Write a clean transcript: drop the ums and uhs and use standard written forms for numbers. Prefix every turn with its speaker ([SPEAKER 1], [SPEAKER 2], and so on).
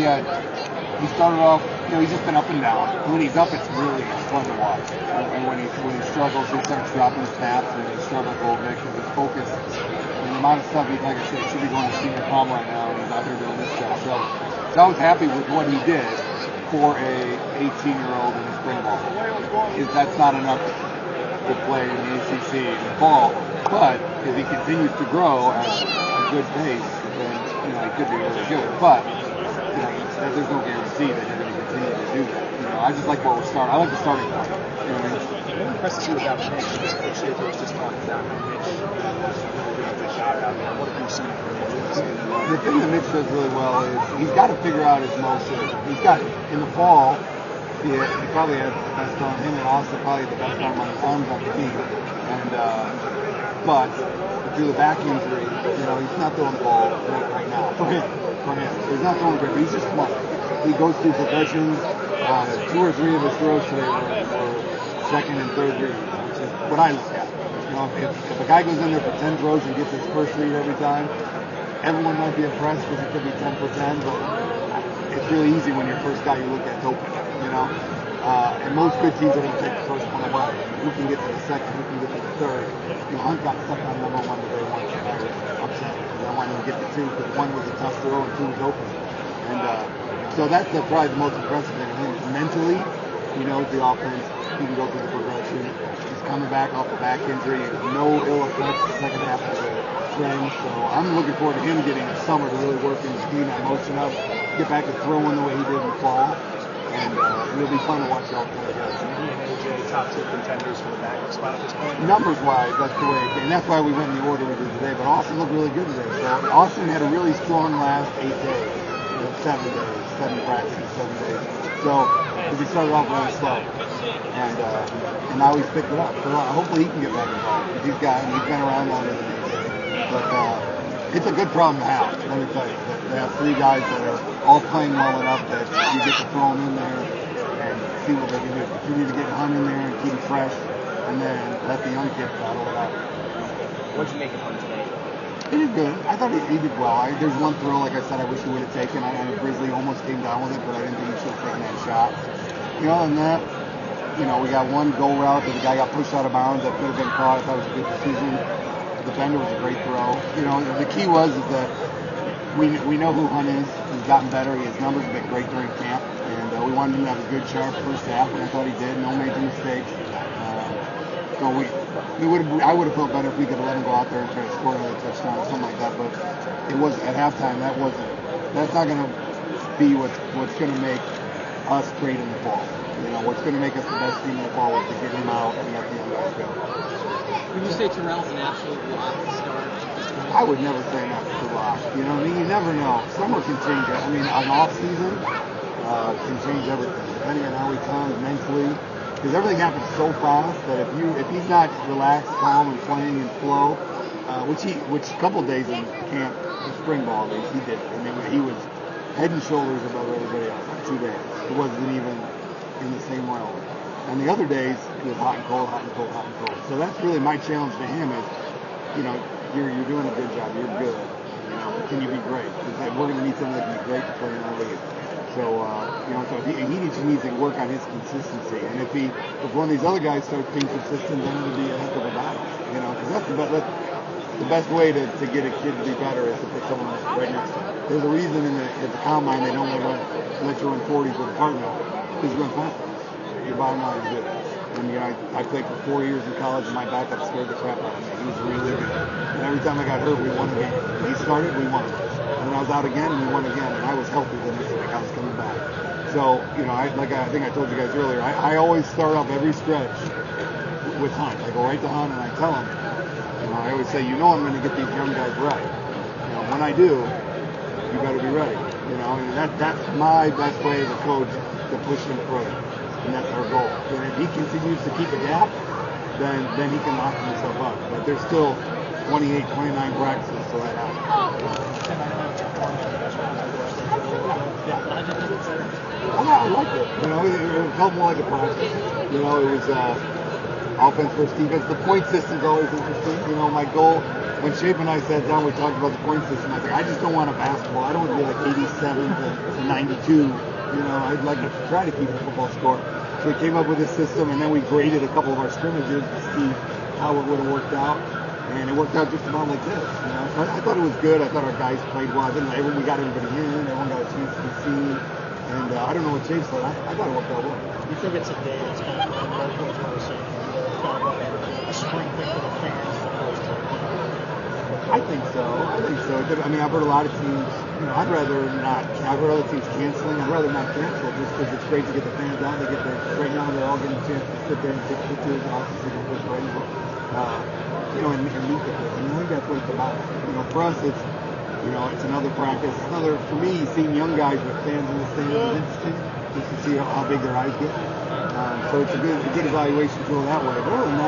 [SPEAKER 1] he started off, he's just been up and down. When he's up, it's really fun to watch. And when he struggles, he starts dropping snaps, and he struggles a little bit because his focus and the amount of stuff, like I said, he should be going to senior prom right now, and he's out here doing this stuff. So I was happy with what he did for a 18-year-old in the spring ball. That's not enough to play in the ACC in the fall, but if he continues to grow at a good pace, then he could be really good. But there's no guarantee that you're going to continue to do that. I just like what we're starting. I like the starting point.
[SPEAKER 2] What impresses you about Mitch? Coach Shaver was just talking about how Mitch doing a good job out there. What have you seen from Mitch?
[SPEAKER 1] The thing that Mitch does really well is he's got to figure out his motion. He's got in the fall. He probably had the best arm. Him and Austin probably had the best arms on the team. And but through the back injury, he's not throwing the ball right now for him. He's not throwing great. He's just smart. He goes through progressions. 2 or 3 of his throws today were second and third reads, which is what I look at. If a guy goes in there for 10 throws and gets his first read every time, everyone might be impressed because it could be 10 for 10, but it's really easy when your first guy you look at is open, and most good teams are going to take the first one away. Who can get to the second, who can get to the third. Hunt got stuck on number 1 today once, and I was upset because I wanted him to get to 2 because 1 was a tough throw and 2 was open. And so that's probably the most impressive thing. I think mentally, he knows the offense. He can go through the progression. He's coming back off a back injury. No ill effects the second half of the spring. So I'm looking forward to him getting a summer to really work in his speed and motion up, get back to throwing the way he did in the fall. And it'll be fun to watch it all come together.
[SPEAKER 2] He and AJ top 2 contenders for the backup spot at this point?
[SPEAKER 1] Numbers wise, that's the way it came. And that's why we went in the order we did today. But Austin looked really good today. So Austin had a really strong last 8 days. 7 days, 7 practices, 7 days. So he started off really slow, and now he's picked it up. So hopefully he can get back involved because he's been around longer than AJ. But it's a good problem to have. Let me tell you, they have 3 guys that are all playing well enough that you get to throw them in there and see what they can do. Continue to get Hunt in there and keep him fresh, and then let the young kids battle it out.
[SPEAKER 2] What'd you make of Hunt today?
[SPEAKER 1] He did good. I thought he did well. There's one throw, like I said, I wish he would have taken. I know Grizzly almost came down with it, but I didn't think he should have taken that shot. Other than that, we got one go route that the guy got pushed out of bounds that could have been caught. I thought it was a good decision. The defender was a great throw. The key is that we know who Hunt is. He's gotten better. His numbers have been great during camp, and we wanted him to have a good, sharp first half, and I thought he did. No major mistakes. So I would have felt better if we could have let him go out there and try to score another touchdown or something like that. But it was at halftime. That's not going to be what's going to make us great in the fall. What's going to make us the best team in the fall is to get him out and let the young guys go.
[SPEAKER 3] Would you say Terrell's an absolute lock to start?
[SPEAKER 1] I would never say an absolute lock. You never know. Summer can change it. An off season can change everything depending on how he comes mentally. Because everything happens so fast that if he's not relaxed, calm, and playing in flow, which a couple of days in camp, the spring ball days, he did. He was head and shoulders above everybody else for 2 days. It wasn't even in the same realm. And the other days, it was hot and cold, hot and cold, hot and cold. So that's really my challenge to him is, you're doing a good job, you're good. Can you be great? Because we're going to need someone that can be great to play in our league. So, so he needs to work on his consistency. And if one of these other guys starts being consistent, then it'll be a heck of a battle. Because that's the best way to get a kid to be better is to put someone right next to him. There's a reason at the combine they don't let you run 40s with a partner because you run fast. Your bottom line is good. And I played for 4 years in college, and my backup scared the crap out of me. He was really good. And every time I got hurt, we won a game. When he started, we won. And then I was out again, and we won again. And I was healthy the next week. I was coming back. So, I think I told you guys earlier, I always start off every stretch with Hunt. I go right to Hunt, and I tell him, I always say, I'm going to get these young guys right. When I do, you better be ready. And that's my best way as a coach to push him further. And that's our goal. And if he continues to keep a gap, then he can lock himself up. But there's still 28, 29 practices till that happens. I liked it. It felt more like a practice. It was offense versus defense. The point system's always interesting. My goal when Shape and I sat down, we talked about the point system. I was like, I just don't want a basketball. I don't want to be like 87 to 92. You know, I'd like to try to keep a football score. So we came up with this system, and then we graded a couple of our scrimmages to see how it would have worked out. And it worked out just about like this. You know? So I thought it was good. I thought our guys played well. We got everybody in. Everyone got a chance to be seen. And I don't know what Shape said. I thought it worked out well.
[SPEAKER 4] You think it's a day that's kind of local to us, kind of a spring thing for the fans as opposed to,
[SPEAKER 1] I think so. I mean, I've heard a lot of teams, you know, I've heard other teams canceling. I'd rather not cancel just because it's great to get the fans out. Right now they're all getting a chance to sit there and take pictures and obviously get this ready. You know, and meet the kids. I mean, I think that's what it's about. You know, for us, it's another practice. For me, seeing young guys with fans in the stands is interesting, just to see how big their eyes get. So it's a good evaluation tool that way. But other than that,